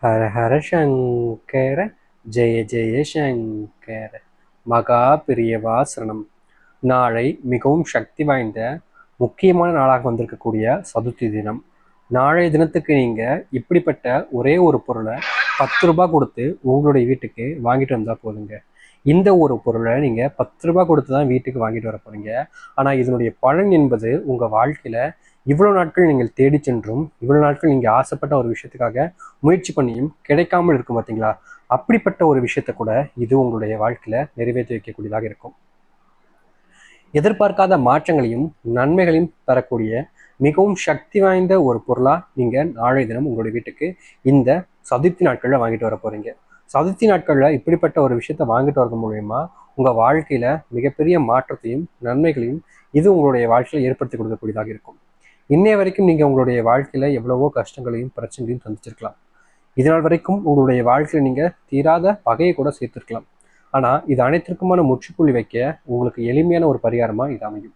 ஹர ஹர சங்கர ஜெய ஜெய சங்கர மகா பிரியவா சரணம். நாளை மிகவும் சக்தி வாய்ந்த முக்கியமான நாளாக வந்திருக்கக்கூடிய சதுர்த்தி தினம். நாளைய தினத்துக்கு நீங்க இப்படிப்பட்ட ஒரே ஒரு பொருளை 10 ரூபாய் கொடுத்து உங்களுடைய வீட்டுக்கு வாங்கிட்டு வந்தா போதுங்க. இந்த ஒரு பொருளை நீங்க 10 ரூபாய் கொடுத்து தான் வீட்டுக்கு வாங்கிட்டு வர போறீங்க. ஆனா இதனுடைய பலன் என்பது உங்க வாழ்க்கையில இவ்வளவு நாட்கள் நீங்கள் தேடி சென்றும் இவ்வளவு நாட்கள் நீங்க ஆசைப்பட்ட ஒரு விஷயத்துக்காக முயற்சி பண்ணியும் கிடைக்காமல் இருக்கும் பார்த்தீங்களா? அப்படிப்பட்ட ஒரு விஷயத்த கூட இது உங்களுடைய வாழ்க்கையில நிறைவேற்றி வைக்கக்கூடியதாக இருக்கும். எதிர்பார்க்காத மாற்றங்களையும் நன்மைகளையும் தரக்கூடிய மிகவும் சக்தி வாய்ந்த ஒரு பொருளா நீங்க நாளைய தினம் உங்களுடைய வீட்டுக்கு இந்த சதுர்த்தி நாட்கள்ல வாங்கிட்டு வர போறீங்க. சதுர்த்தி நாட்கள்ல இப்படிப்பட்ட ஒரு விஷயத்த வாங்கிட்டு வரது மூலயமா உங்க வாழ்க்கையில மிகப்பெரிய மாற்றத்தையும் நன்மைகளையும் இது உங்களுடைய வாழ்க்கையில ஏற்படுத்தி கொடுக்கக்கூடியதாக இருக்கும். இன்னைய வரைக்கும் நீங்க உங்களுடைய வாழ்க்கையில எவ்வளவோ கஷ்டங்களையும் பிரச்சனைகளையும் சந்திச்சிருக்கலாம். இதனால் வரைக்கும் உங்களுடைய வாழ்க்கையில நீங்க தீராத பகையை கூட சேர்த்திருக்கலாம். ஆனா இது அனைத்திற்குமான முற்றுப்புள்ளி வைக்க உங்களுக்கு எளிமையான ஒரு பரிகாரமா இது அமையும்.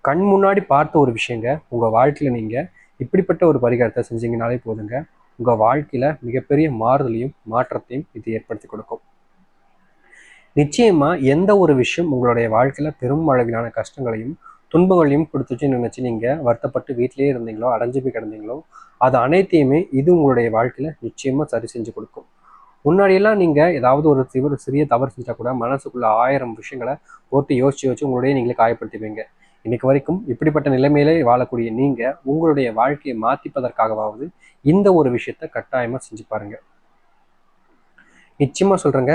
கண் முன்னாடி பார்த்த ஒரு விஷயங்க உங்க வாழ்க்கையில நீங்க இப்படிப்பட்ட ஒரு பரிகாரத்தை செஞ்சீங்கனாலே போதுங்க, உங்க வாழ்க்கையில மிகப்பெரிய மாறுதலையும் மாற்றத்தையும் இது ஏற்படுத்தி கொடுக்கும். நிச்சயமா எந்த ஒரு விஷயம் உங்களுடைய வாழ்க்கையில பெரும் அளவிலான கஷ்டங்களையும் துன்பங்களையும் கொடுத்துச்சுன்னு நினைச்சு நீங்க வருத்தப்பட்டு வீட்டிலேயே இருந்தீங்களோ, அடைஞ்சு போய் கிடந்தீங்களோ, அது அனைத்தையுமே இது உங்களுடைய வாழ்க்கையில நிச்சயமா சரி செஞ்சு கொடுக்கும். முன்னாடியெல்லாம் நீங்க ஏதாவது ஒரு சிறிய தவறு செஞ்சா கூட மனசுக்குள்ள 1000 விஷயங்களை போட்டு யோசிச்சு உங்களுடைய நீங்களே காயப்படுத்திப்பீங்க. இன்னைக்கு வரைக்கும் இப்படிப்பட்ட நிலைமையிலே வாழக்கூடிய நீங்க உங்களுடைய வாழ்க்கையை மாத்திப்பதற்காகவாவது இந்த ஒரு விஷயத்த கட்டாயமா செஞ்சு பாருங்க. நிச்சயமா சொல்றேங்க,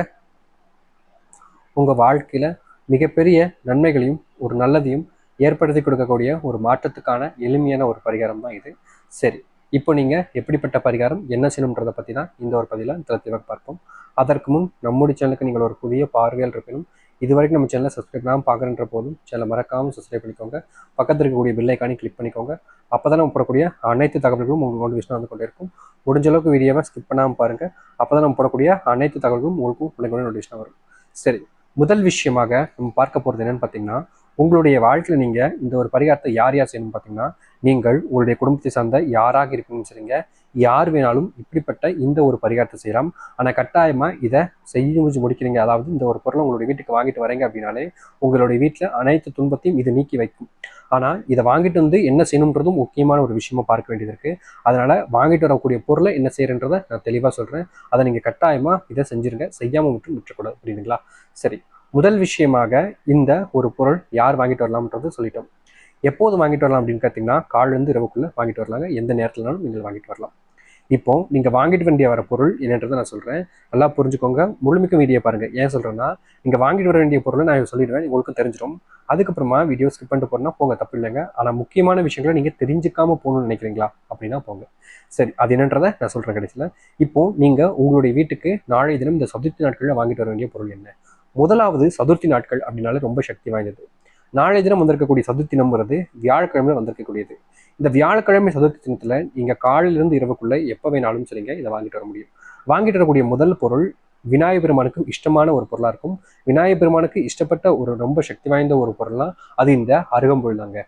உங்க வாழ்க்கையில மிகப்பெரிய நன்மைகளையும் ஒரு நல்லதையும் ஏற்படுத்தி கொடுக்கக்கூடிய ஒரு மாற்றத்துக்கான எளிமையான ஒரு பரிகாரம் தான் இது. சரி, இப்போ நீங்க எப்படிப்பட்ட பரிகாரம் என்ன செய்யணுன்றதை பத்தி தான் இந்த ஒரு பதில தெளிவாக பார்ப்போம். அதற்கு முன் நம்முடைய சேனலுக்கு நீங்கள் ஒரு புதிய பார்வையால் இருப்பினும் இதுவரைக்கும் நம்ம சேனலை சப்ஸ்கிரைப் பண்ணாமல் பார்க்குறன்ற போதும் சேனலை மறக்காமல் சப்ஸ்கிரைப் பண்ணிக்கோங்க. பக்கத்தில் இருக்கக்கூடிய பெல் ஐக்கானை கிளிக் பண்ணிக்கோங்க. அப்போ தான் நம்ம போடக்கூடிய அனைத்து தகவல்களும் உங்களுக்கு நோட்டிஃபிகேஷன் வந்து கொண்டே இருக்கும். முடிஞ்ச அளவுக்கு வீடியோவை ஸ்கிப் பண்ணாமல் பாருங்க. அப்போ தான் நம்ம போடக்கூடிய அனைத்து தகவல்களும் உங்களுக்கும் உடனே நோட்டிஃபிகேஷன் வரும். சரி, முதல் விஷயமாக நம்ம பார்க்க போகிறது என்னன்னு பார்த்தீங்கன்னா, உங்களுடைய வாழ்க்கையில் நீங்கள் இந்த ஒரு பரிகாரத்தை யார் யார் செய்யணும்னு பார்த்தீங்கன்னா, நீங்கள் உங்களுடைய குடும்பத்தை சார்ந்த யாராக இருப்பீங்கன்னு சரிங்க, யார் வேணாலும் இப்படிப்பட்ட இந்த ஒரு பரிகாரத்தை செய்யலாம். ஆனால் கட்டாயமாக இதை செஞ்சு முடிக்கிறீங்க, அதாவது இந்த ஒரு பொருளை உங்களுடைய வீட்டுக்கு வாங்கிட்டு வரீங்க அப்படின்னாலே உங்களுடைய வீட்டில் அனைத்து துன்பத்தையும் இது நீக்கி வைக்கும். ஆனால் இதை வாங்கிட்டு வந்து என்ன செய்யணுன்றதும் முக்கியமான ஒரு விஷயமா பார்க்க வேண்டியது இருக்குது. அதனால் வாங்கிட்டு வரக்கூடிய பொருளை என்ன செய்யறன்றதை நான் தெளிவாக சொல்கிறேன். அதை நீங்கள் கட்டாயமாக இதை செஞ்சுருங்க, செய்யாமல் மட்டும் விட்டுறக்கூடாது. புரியுதுங்களா? சரி, முதல் விஷயமாக இந்த ஒரு பொருள் யார் வாங்கிட்டு வரலாம்ன்றது சொல்லிட்டோம். எப்போது வாங்கிட்டு வரலாம் அப்படின்னு பார்த்தீங்கன்னா, காலிலிருந்து இரவுக்குள்ளே வாங்கிட்டு வரலாங்க. எந்த நேரத்துலனாலும் நீங்கள் வாங்கிட்டு வரலாம். இப்போ நீங்க வாங்கிட்டு வேண்டிய வர பொருள் என்னன்றதை நான் சொல்றேன், நல்லா புரிஞ்சுக்கோங்க. முழுமைக்கு வீடியோ பாருங்க. ஏன் சொல்றேன்னா, நீங்க வாங்கிட்டு வர வேண்டிய பொருளை நான் சொல்லிடுவேன், உங்களுக்கு தெரிஞ்சிடும். அதுக்கப்புறமா வீடியோ ஸ்கிப் பண்ணிட்டு போறேன்னா போங்க, தப்பு இல்லைங்க. ஆனா முக்கியமான விஷயங்களை நீங்க தெரிஞ்சுக்காம போகணும்னு நினைக்கிறீங்களா அப்படின்னா போங்க. சரி, அது என்னன்றதை நான் சொல்றேன் கடைசியில். இப்போ நீங்க உங்களுடைய வீட்டுக்கு நாளைய தினம் இந்த சதுர்த்தி நாட்களில் வாங்கிட்டு வர வேண்டிய பொருள் என்ன? முதலாவது, சதுர்த்தி நாட்கள் அப்படின்னாலே ரொம்ப சக்தி வாய்ந்தது. நாளைய தினம் வந்திருக்கக்கூடிய சதுர்த்தி தினம்ங்கிறது வியாழக்கிழமை வந்திருக்கக்கூடியது. இந்த வியாழக்கிழமை சதுர்த்தி தினத்துல நீங்க காலையிலிருந்து இரவுக்குள்ள எப்ப வேணாலும் சரிங்க இதை வாங்கிட்டு வர முடியும். வாங்கிட்டு வரக்கூடிய முதல் பொருள் விநாயகர் பெருமானுக்கு இஷ்டமான ஒரு பொருளா இருக்கும். விநாயகர் பெருமானுக்கு இஷ்டப்பட்ட ஒரு ரொம்ப சக்தி வாய்ந்த ஒரு பொருள்னா அது இந்த அருகம்புல் தாங்க.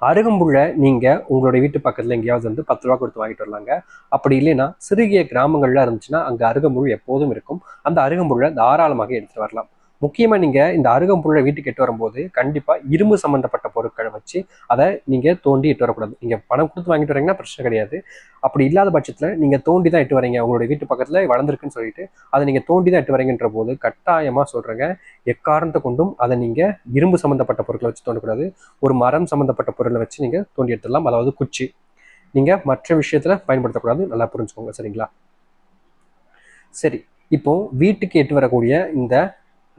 அருகம்புல்லை நீங்க உங்களுடைய வீட்டு பக்கத்துல எங்கேயாவது வந்து 10 ரூபா கொடுத்து வாங்கிட்டு வரலாங்க. அப்படி இல்லைன்னா சிறுகிய கிராமங்கள்ல இருந்துச்சுன்னா அங்க அருகம்புல் எப்போதும் இருக்கும். அந்த அருகம்புல்லை தாராளமாக எடுத்துட்டு வரலாம். முக்கியமா நீங்க இந்த அருகம்புல்லை வீட்டுக்கு எட்டு வரும்போது கண்டிப்பா இரும்பு சம்பந்தப்பட்ட பொருட்களை வச்சு அதை நீங்க தோண்டி எட்டு வரக்கூடாது. நீங்க பணம் கொடுத்து வாங்கிட்டு வரீங்கன்னா பிரச்சனை கிடையாது. அப்படி இல்லாத பட்சத்துல நீங்க தோண்டி தான் எட்டு வரீங்க, உங்களுடைய வீட்டு பக்கத்துல வளர்ந்துருக்குன்னு சொல்லிட்டு அதை நீங்க தோண்டி தான் எட்டு வரீங்கன்ற போது கட்டாயமா சொல்றேங்க, எக்காரணத்தை கொண்டும் அதை நீங்க இரும்பு சம்பந்தப்பட்ட பொருட்களை வச்சு தோண்டக்கூடாது. ஒரு மரம் சம்பந்தப்பட்ட பொருளை வச்சு நீங்க தோண்டி எடுத்துடலாம். அதாவது குச்சி. நீங்க மற்ற விஷயத்துல பயன்படுத்தக்கூடாது, நல்லா புரிஞ்சுக்கோங்க. சரிங்களா? சரி, இப்போ வீட்டுக்கு எட்டு வரக்கூடிய இந்த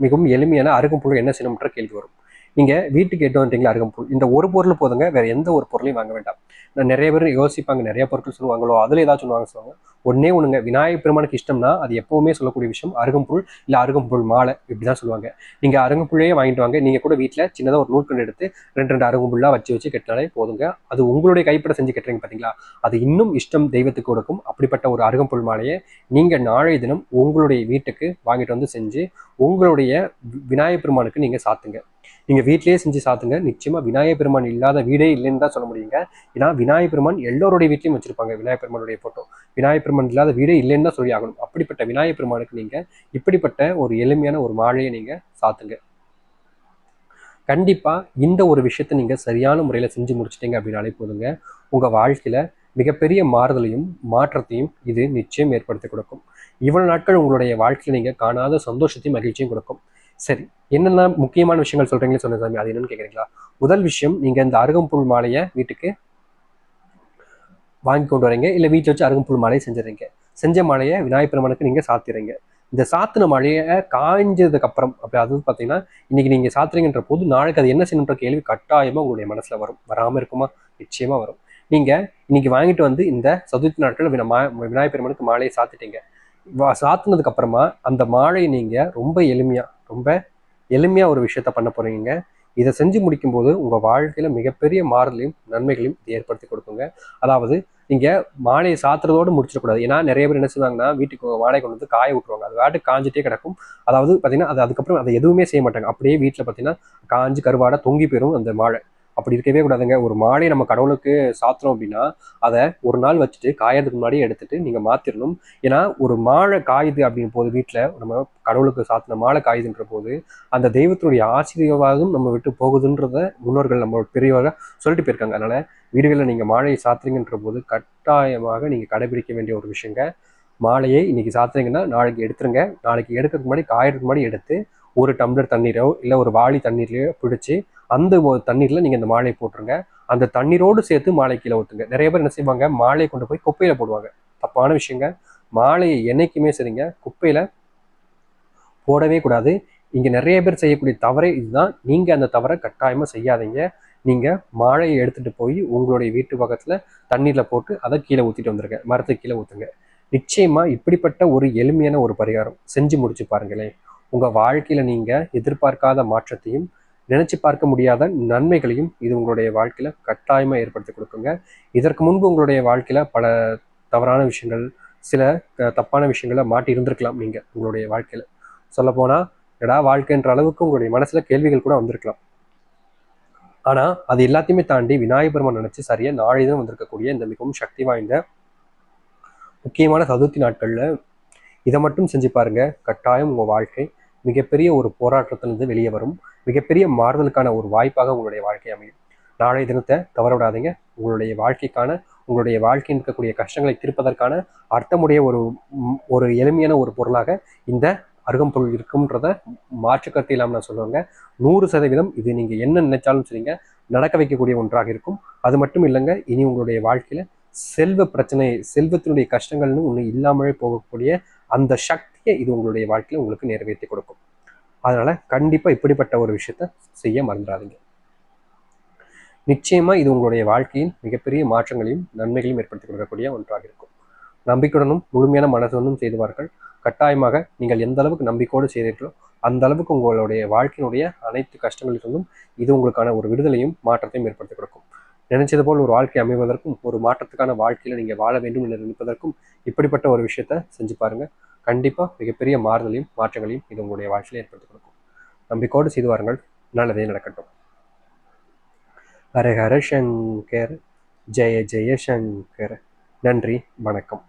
மிகவும் எளிமையான அருகம்புல் என்ன செய்யணும்ன்ற கேள்வி வரும். நீங்க வீட்டுக்கு எட்டு வந்துட்டீங்களா, அருகம்புல் இந்த ஒரு பொருள் போதுங்க, வேற எந்த ஒரு பொருளையும் வாங்க வேண்டாம். நான் நிறைய பேர் யோசிப்பாங்க, நிறைய பொருட்கள் சொல்லுவாங்களோ, அதுல ஏதாச்சும் வாங்க சொல்லுவாங்க. ஒன்னே ஒண்ணுங்க, விநாயகர் பெருமானுக்கு இஷ்டம்னா அது எப்பவுமே சொல்லக்கூடிய விஷயம் அருகம்புல், இல்ல அருகம்புல் மாலை, இப்படிதான் சொல்லுவாங்க. நீங்க அருகம்புல்லையே வாங்கிட்டு வாங்க. நீங்க கூட வீட்டுல சின்னதா ஒரு நூற்கண்டு எடுத்து ரெண்டு அருகம்புல்லா வச்சு கட்டினாலே போதுங்க. அது உங்களுடைய கைப்பட செஞ்சு கட்டுறீங்க பாத்தீங்களா, அது இன்னும் இஷ்டம் தெய்வத்துக்கு கொடுக்கும். அப்படிப்பட்ட ஒரு அருகம்புல் மாலையை நீங்க நாளைய தினம் உங்களுடைய வீட்டுக்கு வாங்கிட்டு வந்து செஞ்சு உங்களுடைய விநாயகர் பெருமானுக்கு நீங்க சாத்துங்க. நீங்கள் வீட்டிலேயே செஞ்சு சாத்துங்க. நிச்சயமாக விநாயகர் பெருமான் இல்லாத வீடே இல்லைன்னு தான் சொல்ல முடியுங்க. ஏன்னா விநாயகர் பெருமான் எல்லோருடைய வீட்லையும் வச்சிருப்பாங்க விநாயகர் பெருமானுடைய ஃபோட்டோ. விநாயகர் பெருமான் இல்லாத வீடே இல்லைன்னு தான் சொல்லி ஆகணும். அப்படிப்பட்ட விநாயகர் பெருமானுக்கு நீங்கள் இப்படிப்பட்ட ஒரு எளிமையான ஒரு மாலையை நீங்கள் சாத்துங்க. கண்டிப்பாக இந்த ஒரு விஷயத்தை நீங்கள் சரியான முறையில் செஞ்சு முடிச்சிட்டிங்க அப்படின்னாலே போதுங்க, உங்கள் வாழ்க்கையில் மிகப்பெரிய மாறுதலையும் மாற்றத்தையும் இது நிச்சயம் ஏற்படுத்தி கொடுக்கும். இவ்வளவு நாட்கள் உங்களுடைய வாழ்க்கையில் நீங்கள் காணாத சந்தோஷத்தையும் மகிழ்ச்சியும் கொடுக்கும். சரி, என்னென்ன முக்கியமான விஷயங்கள் சொல்கிறீங்களே சொன்ன சாமி, அது என்னன்னு கேட்குறீங்களா? முதல் விஷயம், நீங்கள் இந்த அருகம்புல் மாலையை வீட்டுக்கு வாங்கி கொண்டு வரீங்க, இல்லை வீட்டில் வச்சு அருகம்புல் மாலையை செஞ்சுறீங்க. செஞ்ச மாலையை விநாயகர் பெருமானுக்கு நீங்கள் சாத்திடுறீங்க. இந்த சாத்தின மழையை காய்ஞ்சதுக்கு அப்புறம் அப்படி அது பார்த்தீங்கன்னா இன்னைக்கு நீங்கள் சாத்துறீங்கன்ற போது நாளைக்கு அது என்ன செய்யணுன்ற கேள்வி கட்டாயமாக உங்களுடைய மனசில் வரும். வராமல் இருக்குமா? நிச்சயமாக வரும். நீங்கள் இன்னைக்கு வாங்கிட்டு வந்து இந்த சதுர்த்தி நாட்கள் விநாயகர் பெருமானுக்கு மாலையை சாத்திட்டீங்க. சாத்துனதுக்கு அப்புறமா அந்த மாலை நீங்கள் ரொம்ப எளிமையாக ஒரு விஷயத்த பண்ண போறீங்க. இதை செஞ்சு முடிக்கும் போது உங்கள் வாழ்க்கையில் மிகப்பெரிய மாறுதலையும் நன்மைகளையும் ஏற்படுத்தி கொடுக்குங்க. அதாவது நீங்கள் மாலையை சாத்துறதோடு முடிச்சிடக்கூடாது. ஏன்னா நிறைய பேர் என்ன செய்வாங்கன்னா, வீட்டுக்கு மாலை கொண்டு வந்து காய விட்டுருவாங்க. அது வாட்டு காஞ்சிட்டே கிடக்கும். அதாவது பார்த்தீங்கன்னா அதுக்கப்புறம் அதை எதுவுமே செய்ய மாட்டாங்க. அப்படியே வீட்டில் பார்த்தீங்கன்னா காஞ்சி கருவாடை தொங்கி போயிடும் அந்த மாலை. அப்படி இருக்கவே கூடாதுங்க. ஒரு மாலையை நம்ம கடவுளுக்கு சாத்துறோம் அப்படின்னா அதை ஒரு நாள் வச்சுட்டு காயறதுக்கு முன்னாடியே எடுத்துட்டு நீங்கள் மாற்றிடணும். ஏன்னா ஒரு மாலை காயுது அப்படின் போது வீட்டில் நம்ம கடவுளுக்கு சாத்தின மாலை காயுதுன்ற போது அந்த தெய்வத்தினுடைய ஆசீர்வாதம் நம்ம விட்டு போகுதுன்றத முன்னோர்கள் நம்ம பெரியவர்கள் சொல்லிட்டு போயிருக்காங்க. அதனால வீடுகளில் நீங்கள் மாலையை சாத்துறீங்கன்ற போது கட்டாயமாக நீங்கள் கடைபிடிக்க வேண்டிய ஒரு விஷயங்க, மாலையை இன்னைக்கு சாத்துறீங்கன்னா நாளைக்கு எடுத்துருங்க. நாளைக்கு எடுக்கிறதுக்கு முன்னாடி காயறதுக்கு முன்னாடி எடுத்து ஒரு டம்ளர் தண்ணீரோ இல்லை ஒரு வாளி தண்ணீர்லையோ பிடிச்சி அந்த தண்ணீரில் நீங்கள் இந்த மாலையை போட்டுருங்க. அந்த தண்ணீரோடு சேர்த்து மாலை கீழே ஊற்றுங்க. நிறைய பேர் என்ன செய்வாங்க, மாலையை கொண்டு போய் குப்பையில் போடுவாங்க. தப்பான விஷயங்க. மாலையை என்னைக்குமே சரிங்க குப்பையில் போடவே கூடாது. இங்கே நிறைய பேர் செய்யக்கூடிய தவறே இதுதான். நீங்கள் அந்த தவறை கட்டாயமாக செய்யாதீங்க. நீங்கள் மாலையை எடுத்துகிட்டு போய் உங்களுடைய வீட்டு பக்கத்தில் தண்ணீரில் போட்டு அதை கீழே ஊற்றிட்டு வந்துருங்க. மரத்துக்கு கீழே ஊற்றுங்க. நிச்சயமாக இப்படிப்பட்ட ஒரு எளிமையான ஒரு பரிகாரம் செஞ்சு முடிச்சு பாருங்களேன். உங்கள் வாழ்க்கையில் நீங்கள் எதிர்பார்க்காத மாற்றத்தையும் நினைச்சு பார்க்க முடியாத நன்மைகளையும் இது உங்களுடைய வாழ்க்கையில கட்டாயமாக ஏற்படுத்தி கொடுக்குங்க. இதற்கு முன்பு உங்களுடைய வாழ்க்கையில பல தவறான விஷயங்கள், சில தப்பான விஷயங்களை மாட்டி இருந்திருக்கலாம். நீங்கள் உங்களுடைய வாழ்க்கையில சொல்லப்போனால் எடா வாழ்க்கைன்ற அளவுக்கு உங்களுடைய மனசுல கேள்விகள் கூட வந்திருக்கலாம். ஆனா அது எல்லாத்தையுமே தாண்டி விநாயகர் பெருமான் நினைச்சு சரியா நாளிதழ் வந்திருக்கக்கூடிய இந்த மிகவும் சக்தி வாய்ந்த முக்கியமான சதுர்த்தி நாட்கள்ல இதை மட்டும் செஞ்சு பாருங்க. கட்டாயம் உங்க வாழ்க்கை மிகப்பெரிய ஒரு போராட்டத்திலிருந்து வெளியே வரும். மிகப்பெரிய மாறுதலுக்கான ஒரு வாய்ப்பாக உங்களுடைய வாழ்க்கை அமையும். நாளைய தினத்தை தவற விடாதீங்க. உங்களுடைய வாழ்க்கையில் இருக்கக்கூடிய கஷ்டங்களை தீர்ப்பதற்கான அர்த்தமுடைய ஒரு எளிமையான ஒரு பொருளாக இந்த அருகம்புல் இருக்கும்ன்றத மாற்று கருத்து இல்லாமல் நான் சொல்லுவாங்க. 100% இது நீங்கள் என்ன நினைச்சாலும் சரிங்க நடக்க வைக்கக்கூடிய ஒன்றாக இருக்கும். அது மட்டும் இல்லைங்க, இனி உங்களுடைய வாழ்க்கையில செல்வ பிரச்சனை, செல்வத்தினுடைய கஷ்டங்கள்னு ஒன்று இல்லாமலே போகக்கூடிய அந்த சக்தியை இது உங்களுடைய வாழ்க்கையில உங்களுக்கு நிறைவேற்றி கொடுக்கும். அதனால கண்டிப்பா இப்படிப்பட்ட ஒரு விஷயத்த செய்ய மறந்துடாதீங்க. நிச்சயமா இது உங்களுடைய வாழ்க்கையின் மிகப்பெரிய மாற்றங்களையும் நன்மைகளையும் ஏற்படுத்தி கொடுக்கக்கூடிய ஒன்றாக இருக்கும். நம்பிக்கையுடனும் முழுமையான மனதுடனும் செய்துவார்கள். கட்டாயமாக நீங்கள் எந்த அளவுக்கு நம்பிக்கையோடு செய்தீர்களோ அந்த அளவுக்கு உங்களுடைய வாழ்க்கையினுடைய அனைத்து கஷ்டங்களிலிருந்தும் இது உங்களுக்கான ஒரு விடுதலையும் மாற்றத்தையும் ஏற்படுத்தி கொடுக்கும். நினைச்சது போல் ஒரு வாழ்க்கை அமைவதற்கும் ஒரு மாற்றத்துக்கான வாழ்க்கையில நீங்க வாழ வேண்டும் என்று நினைப்பதற்கும் இப்படிப்பட்ட ஒரு விஷயத்த செஞ்சு பாருங்க. கண்டிப்பா மிகப்பெரிய மாறுதலையும் மாற்றங்களையும் இது உங்களுடைய வாழ்க்கையில ஏற்படுத்தி கொடுக்கும். நம்பிக்கையோடு செய்து வாருங்கள். நல்லதே நடக்கட்டும். ஹர ஹர சங்கர், ஜெய ஜெய சங்கர். நன்றி, வணக்கம்.